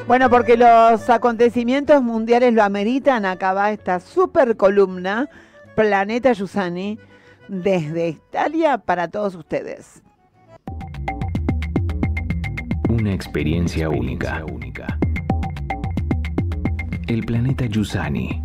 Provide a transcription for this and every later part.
Bueno, porque los acontecimientos mundiales lo ameritan, acá va esta super columna, Planeta Giussani, desde Italia para todos ustedes. Una experiencia única. El planeta Giussani.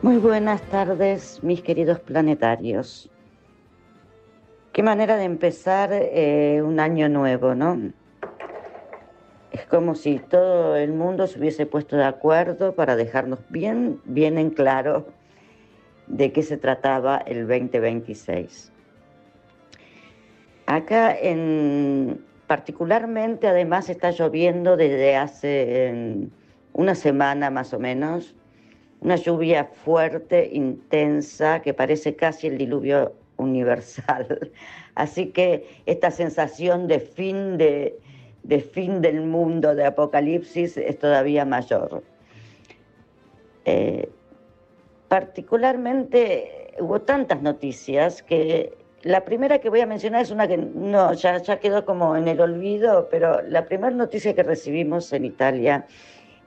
Muy buenas tardes, mis queridos planetarios. Qué manera de empezar un año nuevo, ¿no? Es como si todo el mundo se hubiese puesto de acuerdo para dejarnos bien en claro de qué se trataba el 2026. Acá particularmente, además, está lloviendo desde hace una semana más o menos. Una lluvia fuerte, intensa, que parece casi el diluvio universal. Así que esta sensación de fin del mundo, de apocalipsis, es todavía mayor. Particularmente hubo tantas noticias que la primera que voy a mencionar es una que no, ya quedó como en el olvido, pero la primera noticia que recibimos en Italia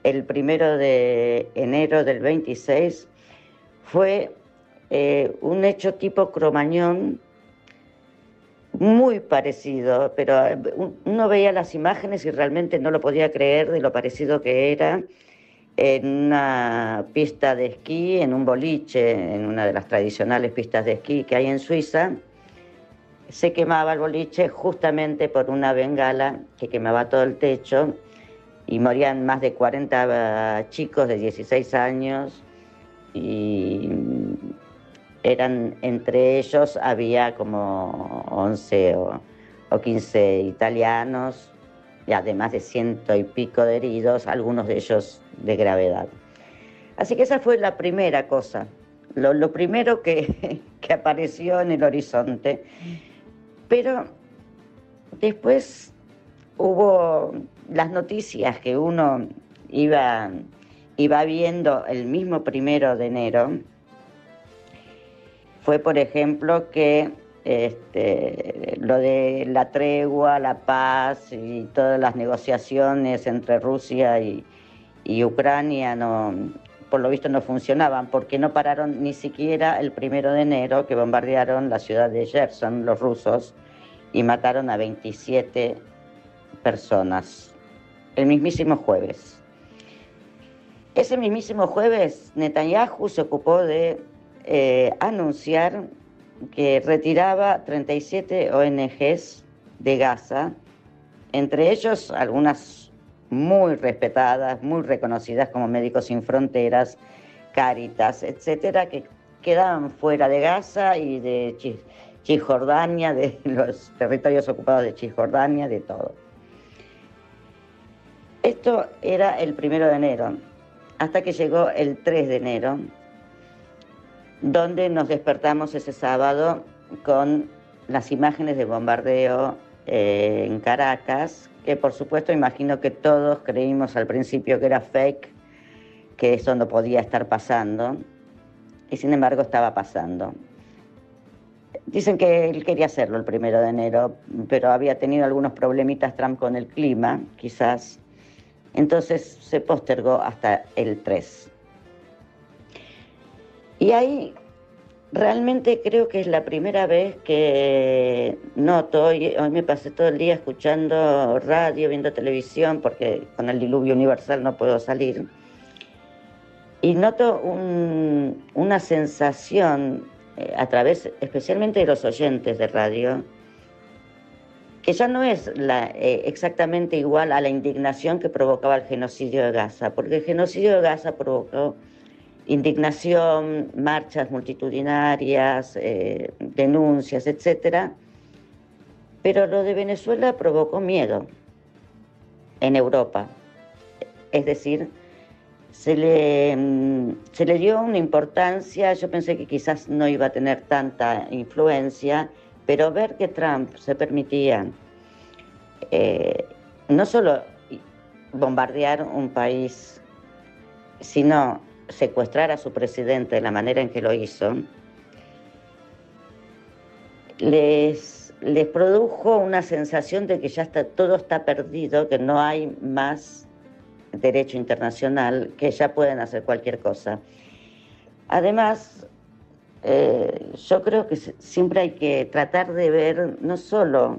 el 1 de enero del 26 fue un hecho tipo Cromañón, muy parecido, pero uno veía las imágenes y realmente no lo podía creer de lo parecido que era. En una pista de esquí, en un boliche, en una de las tradicionales pistas de esquí que hay en Suiza, se quemaba el boliche justamente por una bengala que quemaba todo el techo, y morían más de 40 chicos de 16 años, y entre ellos había como 11 o 15 italianos, y además de 100 y pico de heridos, algunos de ellos de gravedad. Así que esa fue la primera cosa, lo primero que apareció en el horizonte. Pero después hubo las noticias que uno iba viendo el mismo 1 de enero. Fue, por ejemplo, que lo de la tregua, la paz y todas las negociaciones entre Rusia y Ucrania por lo visto no funcionaban, porque no pararon ni siquiera el 1 de enero, que bombardearon la ciudad de Gerson, los rusos, y mataron a 27 personas, el mismísimo jueves. Ese mismísimo jueves, Netanyahu se ocupó de anunciar que retiraba 37 ONGs de Gaza, entre ellos algunas muy respetadas, muy reconocidas como Médicos Sin Fronteras, Cáritas, etcétera, que quedaban fuera de Gaza y de Cisjordania, de los territorios ocupados de Cisjordania, de todo. Esto era el 1 de enero, hasta que llegó el 3 de enero, donde nos despertamos ese sábado con las imágenes de bombardeo en Caracas, que por supuesto imagino que todos creímos al principio que era fake, que eso no podía estar pasando, y sin embargo estaba pasando. Dicen que él quería hacerlo el 1 de enero, pero había tenido algunos problemitas Trump con el clima, quizás. Entonces se postergó hasta el 3. Y ahí realmente creo que es la primera vez que noto, hoy me pasé todo el día escuchando radio, viendo televisión, porque con el diluvio universal no puedo salir, y noto una sensación a través especialmente de los oyentes de radio, que ya no es exactamente igual a la indignación que provocaba el genocidio de Gaza, porque el genocidio de Gaza provocó indignación, marchas multitudinarias, denuncias, etcétera, pero lo de Venezuela provocó miedo en Europa. Es decir, se le dio una importancia. Yo pensé que quizás no iba a tener tanta influencia, pero ver que Trump se permitía no solo bombardear un país sino secuestrar a su presidente de la manera en que lo hizo, les produjo una sensación de que ya todo está perdido, que no hay más derecho internacional, que ya pueden hacer cualquier cosa. Además, yo creo que siempre hay que tratar de ver no solo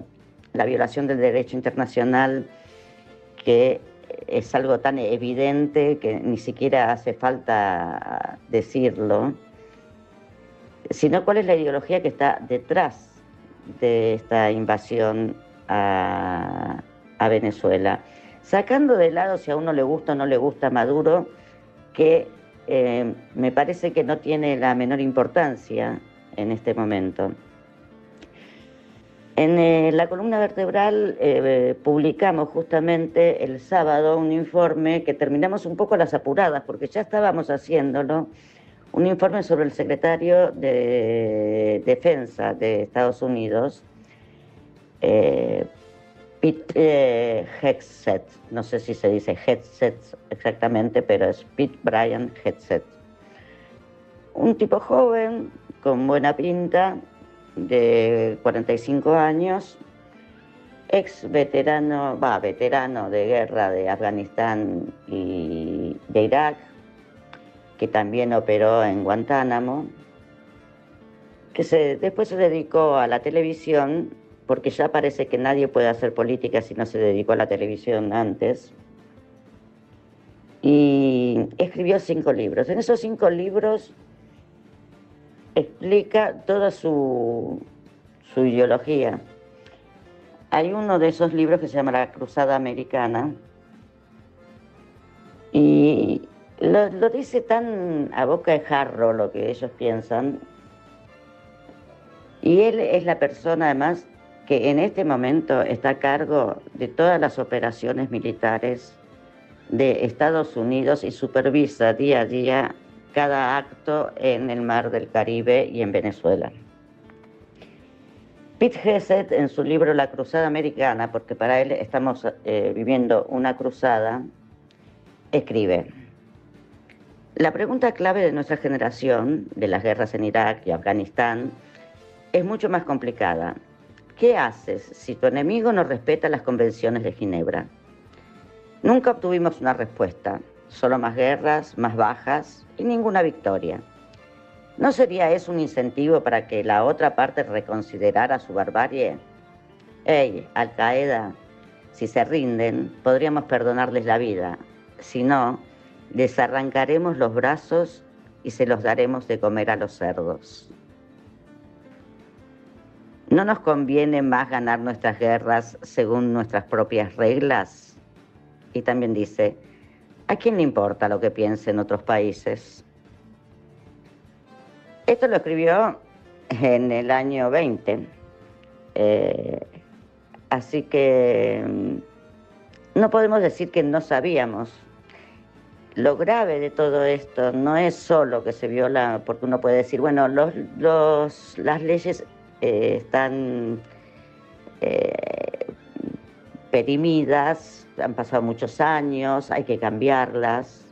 la violación del derecho internacional, que es algo tan evidente que ni siquiera hace falta decirlo, sino cuál es la ideología que está detrás de esta invasión a Venezuela. Sacando de lado si a uno le gusta o no le gusta Maduro, que me parece que no tiene la menor importancia en este momento. En la columna vertebral publicamos justamente el sábado un informe que terminamos un poco a las apuradas, porque ya estábamos haciéndolo, un informe sobre el secretario de Defensa de Estados Unidos, Pete Hegseth, no sé si se dice Hegseth exactamente, pero es Pete Brian Hegseth. Un tipo joven, con buena pinta, de 45 años, veterano de guerra de Afganistán y de Irak, que también operó en Guantánamo, que después se dedicó a la televisión, porque ya parece que nadie puede hacer política si no se dedicó a la televisión antes, y escribió 5 libros. En esos 5 libros explica toda su ideología. Hay uno de esos libros que se llama La Cruzada Americana, y lo dice tan a boca de jarro lo que ellos piensan, y él es la persona además que en este momento está a cargo de todas las operaciones militares de Estados Unidos y supervisa día a día cada acto en el Mar del Caribe y en Venezuela. Pete Hegseth, en su libro La Cruzada Americana, porque para él estamos viviendo una cruzada, escribe: la pregunta clave de nuestra generación, de las guerras en Irak y Afganistán, es mucho más complicada. ¿Qué haces si tu enemigo no respeta las convenciones de Ginebra? Nunca obtuvimos una respuesta, solo más guerras, más bajas y ninguna victoria. ¿No sería eso un incentivo para que la otra parte reconsiderara su barbarie? Hey, Al-Qaeda, si se rinden, podríamos perdonarles la vida. Si no, les arrancaremos los brazos y se los daremos de comer a los cerdos. ¿No nos conviene más ganar nuestras guerras según nuestras propias reglas? Y también dice: ¿a quién le importa lo que piensen otros países? Esto lo escribió en el año 20. Así que no podemos decir que no sabíamos. Lo grave de todo esto no es solo que se viola, porque uno puede decir, bueno, las leyes están perimidas, han pasado muchos años, hay que cambiarlas.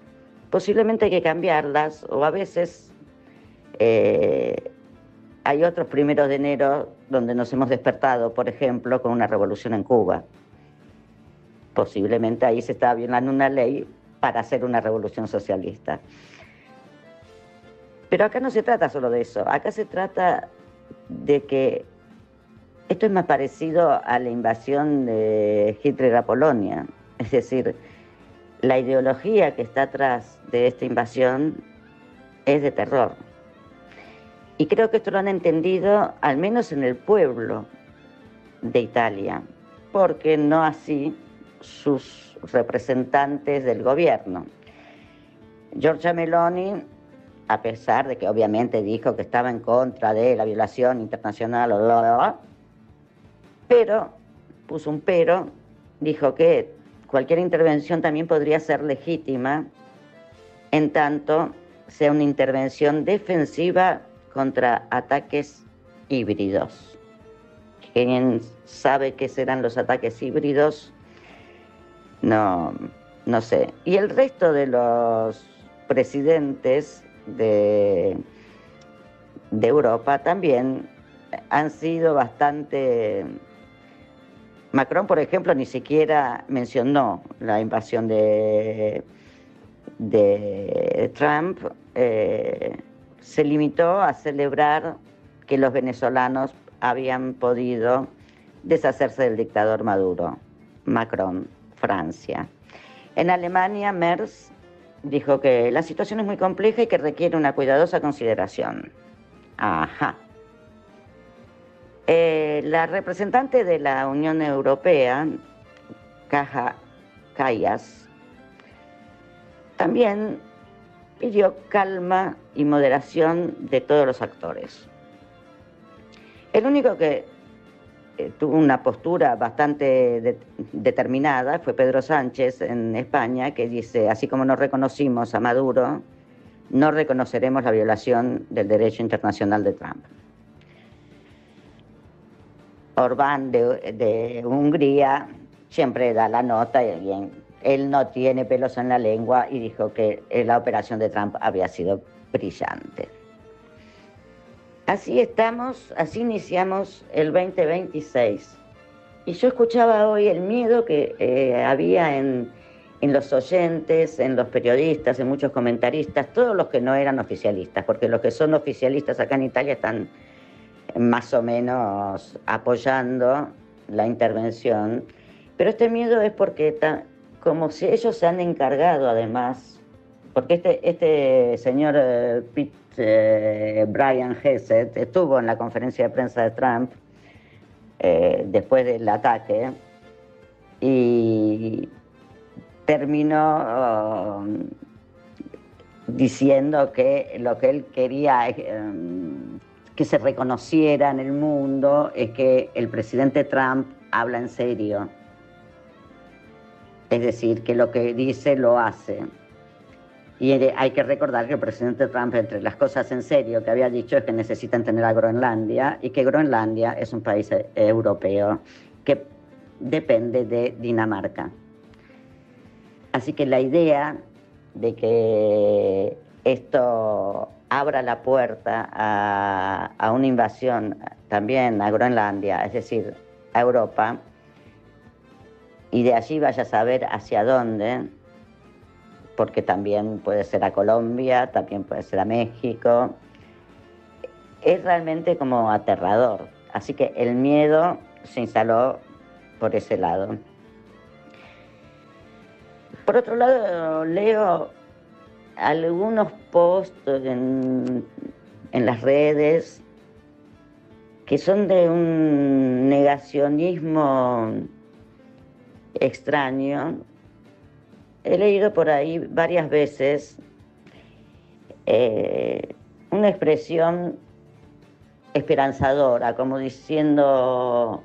Posiblemente hay que cambiarlas, o a veces hay otros 1 de enero donde nos hemos despertado, por ejemplo, con una revolución en Cuba. Posiblemente ahí se estaba violando una ley para hacer una revolución socialista. Pero acá no se trata solo de eso, acá se trata de que esto es más parecido a la invasión de Hitler a Polonia. Es decir, la ideología que está atrás de esta invasión es de terror. Y creo que esto lo han entendido, al menos en el pueblo de Italia, porque no así sus representantes del gobierno. Giorgia Meloni, a pesar de que obviamente dijo que estaba en contra de la violación internacional, pero, puso un pero, dijo que cualquier intervención también podría ser legítima, en tanto sea una intervención defensiva contra ataques híbridos. ¿Quién sabe qué serán los ataques híbridos? No sé. Y el resto de los presidentes de Europa también han sido bastante... Macron, por ejemplo, ni siquiera mencionó la invasión de Trump, se limitó a celebrar que los venezolanos habían podido deshacerse del dictador Maduro. Macron, Francia. En Alemania, Merz dijo que la situación es muy compleja y que requiere una cuidadosa consideración. Ajá. La representante de la Unión Europea, Kaja Kallas, también pidió calma y moderación de todos los actores. El único que tuvo una postura bastante determinada fue Pedro Sánchez en España, que dice: así como no reconocimos a Maduro, no reconoceremos la violación del derecho internacional de Trump. Orbán de Hungría siempre da la nota, y bien, él no tiene pelos en la lengua y dijo que la operación de Trump había sido brillante. Así estamos, así iniciamos el 2026. Y yo escuchaba hoy el miedo que había en los oyentes, en los periodistas, en muchos comentaristas, todos los que no eran oficialistas, porque los que son oficialistas acá en Italia están más o menos apoyando la intervención, pero este miedo es porque como si ellos se han encargado además, porque este señor Brian Hesed estuvo en la conferencia de prensa de Trump después del ataque y terminó diciendo que lo que él quería que se reconociera en el mundo es que el presidente Trump habla en serio. Es decir, que lo que dice lo hace. Y hay que recordar que el presidente Trump, entre las cosas en serio que había dicho, es que necesitan tener a Groenlandia, y que Groenlandia es un país europeo que depende de Dinamarca. Así que la idea de que esto abra la puerta a una invasión también a Groenlandia, es decir, a Europa, y de allí vaya a saber hacia dónde, porque también puede ser a Colombia, también puede ser a México, es realmente como aterrador. Así que el miedo se instaló por ese lado. Por otro lado, leo algunos posts en las redes que son de un negacionismo extraño. He leído por ahí varias veces una expresión esperanzadora, como diciendo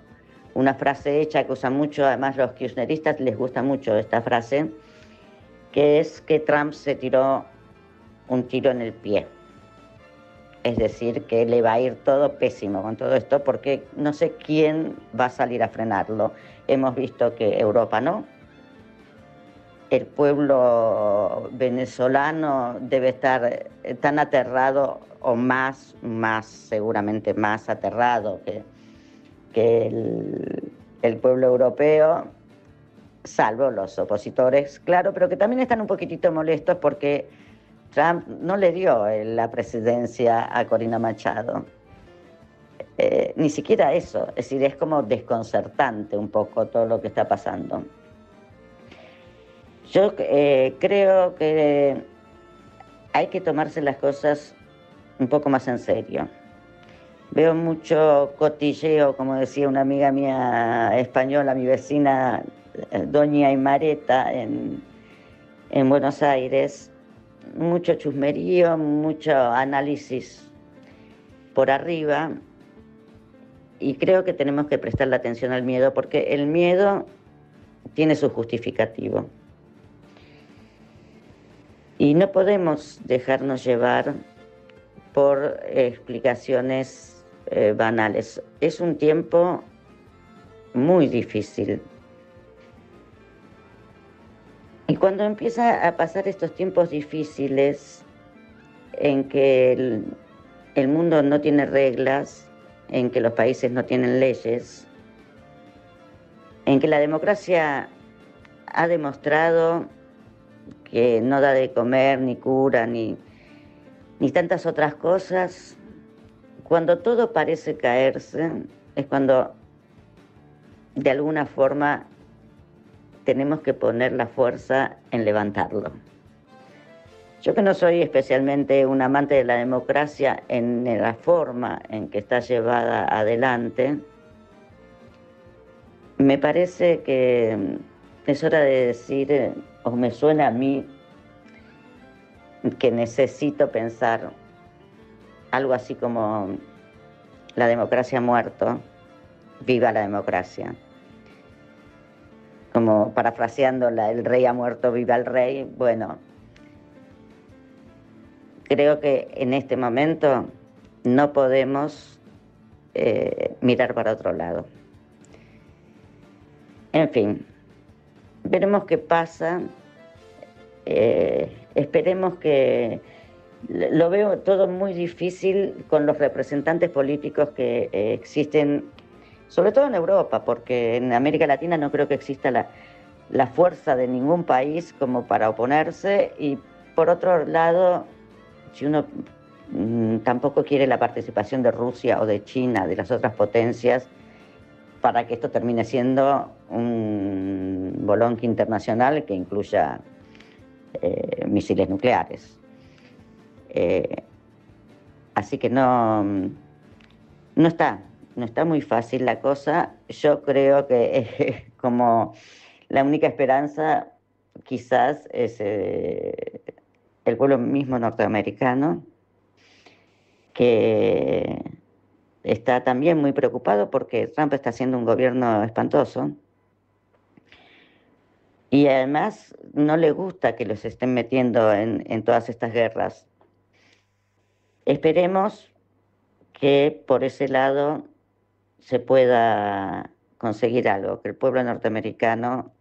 una frase hecha que usan mucho, además los kirchneristas les gusta mucho esta frase, que es que Trump se tiró un tiro en el pie. Es decir, que le va a ir todo pésimo con todo esto, porque no sé quién va a salir a frenarlo. Hemos visto que Europa no. El pueblo venezolano debe estar tan aterrado, o más seguramente más aterrado que el pueblo europeo, salvo los opositores, claro, pero que también están un poquitito molestos porque Trump no le dio la presidencia a Corina Machado. Ni siquiera eso, es decir, es como desconcertante un poco todo lo que está pasando. Yo creo que hay que tomarse las cosas un poco más en serio. Veo mucho cotilleo, como decía una amiga mía española, mi vecina, doña Imareta, en Buenos Aires. Mucho chusmerío, mucho análisis por arriba, y creo que tenemos que prestarle atención al miedo, porque el miedo tiene su justificativo. Y no podemos dejarnos llevar por explicaciones banales. Es un tiempo muy difícil. Y Y cuando empieza a pasar estos tiempos difíciles en que el mundo no tiene reglas, en que los países no tienen leyes, en que la democracia ha demostrado que no da de comer, ni cura, ni tantas otras cosas, cuando todo parece caerse, es cuando de alguna forma tenemos que poner la fuerza en levantarlo. Yo, que no soy especialmente un amante de la democracia en la forma en que está llevada adelante, me parece que es hora de decir, o me suena a mí, que necesito pensar algo así como: la democracia ha muerto, viva la democracia. Como parafraseando el rey ha muerto, viva el rey. Bueno, creo que en este momento no podemos mirar para otro lado. En fin, veremos qué pasa. Esperemos que... Lo veo todo muy difícil con los representantes políticos que existen, sobre todo en Europa, porque en América Latina no creo que exista la fuerza de ningún país como para oponerse. Y por otro lado, si uno tampoco quiere la participación de Rusia o de China, de las otras potencias, para que esto termine siendo un bolonqui internacional que incluya misiles nucleares. Así que no está muy fácil la cosa. Yo creo que como la única esperanza quizás es el pueblo mismo norteamericano, que está también muy preocupado porque Trump está haciendo un gobierno espantoso. Y además no le gusta que los estén metiendo en todas estas guerras. Esperemos que por ese lado se pueda conseguir algo, que el pueblo norteamericano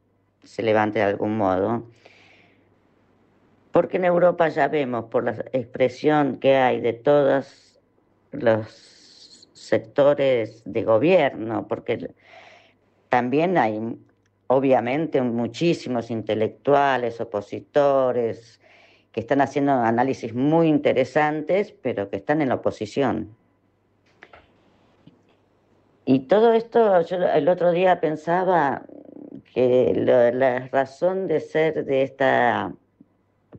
se levante de algún modo. Porque en Europa ya vemos, por la expresión que hay de todos los sectores de gobierno, porque también hay obviamente muchísimos intelectuales, opositores, que están haciendo análisis muy interesantes, pero que están en la oposición. Y todo esto, yo el otro día pensaba que la razón de ser de esta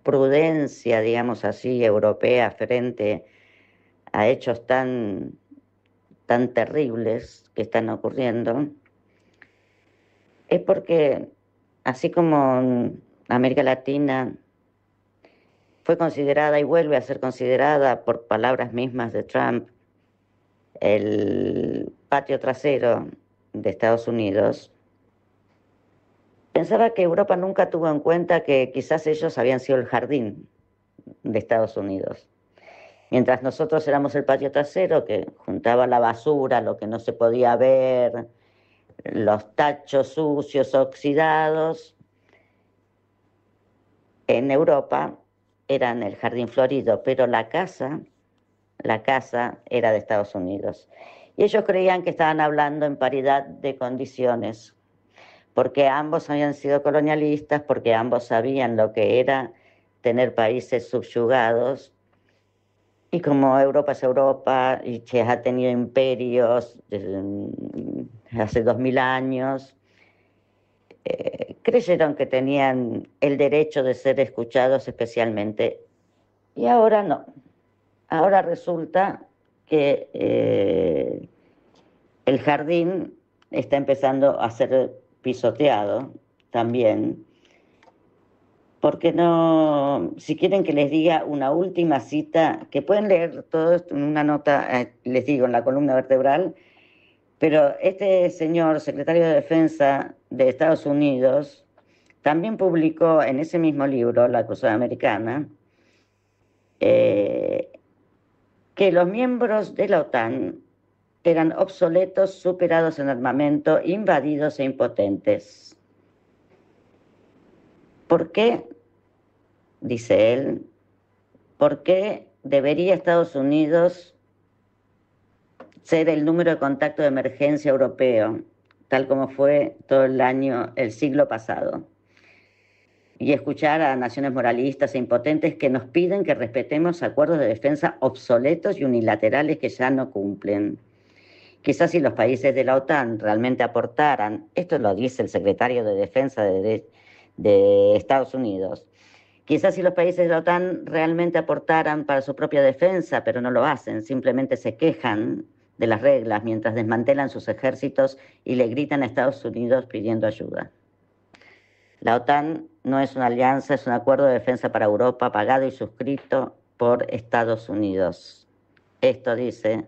prudencia, digamos así, europea frente a hechos tan terribles que están ocurriendo, es porque, así como América Latina fue considerada y vuelve a ser considerada, por palabras mismas de Trump, el patio trasero de Estados Unidos, pensaba que Europa nunca tuvo en cuenta que quizás ellos habían sido el jardín de Estados Unidos. Mientras nosotros éramos el patio trasero que juntaba la basura, lo que no se podía ver, los tachos sucios, oxidados, en Europa eran el jardín florido, pero la casa era de Estados Unidos. Y ellos creían que estaban hablando en paridad de condiciones, porque ambos habían sido colonialistas, porque ambos sabían lo que era tener países subyugados. Y como Europa es Europa y que ha tenido imperios hace 2000 años, creyeron que tenían el derecho de ser escuchados especialmente. Y ahora no. Ahora resulta que el jardín está empezando a ser pisoteado también. Porque no, si quieren que les diga una última cita, que pueden leer todo esto en una nota, les digo, en la columna vertebral, pero este señor, secretario de Defensa de Estados Unidos, también publicó en ese mismo libro, La Cruzada Americana, que los miembros de la OTAN eran obsoletos, superados en armamento, invadidos e impotentes. ¿Por qué, dice él, por qué debería Estados Unidos ser el número de contacto de emergencia europeo, tal como fue todo el siglo pasado? Y escuchar a naciones moralistas e impotentes que nos piden que respetemos acuerdos de defensa obsoletos y unilaterales que ya no cumplen. Quizás si los países de la OTAN realmente aportaran, esto lo dice el secretario de Defensa de Estados Unidos, quizás si los países de la OTAN realmente aportaran para su propia defensa, pero no lo hacen, simplemente se quejan de las reglas mientras desmantelan sus ejércitos y le gritan a Estados Unidos pidiendo ayuda. La OTAN no es una alianza, es un acuerdo de defensa para Europa pagado y suscrito por Estados Unidos. Esto dice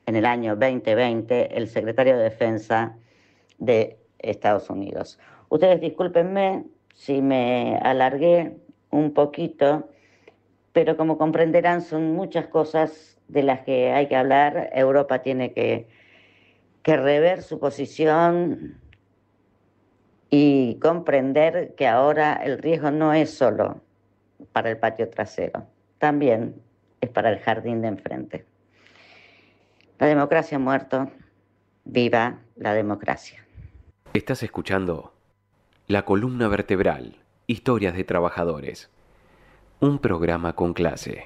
en el año 2020 el secretario de Defensa de Estados Unidos. Ustedes discúlpenme si me alargué un poquito, pero como comprenderán son muchas cosas de las que hay que hablar. Europa tiene que rever su posición y comprender que ahora el riesgo no es solo para el patio trasero, también es para el jardín de enfrente. La democracia ha muerto, viva la democracia. Estás escuchando La Columna Vertebral, Historias de Trabajadores. Un programa con clase.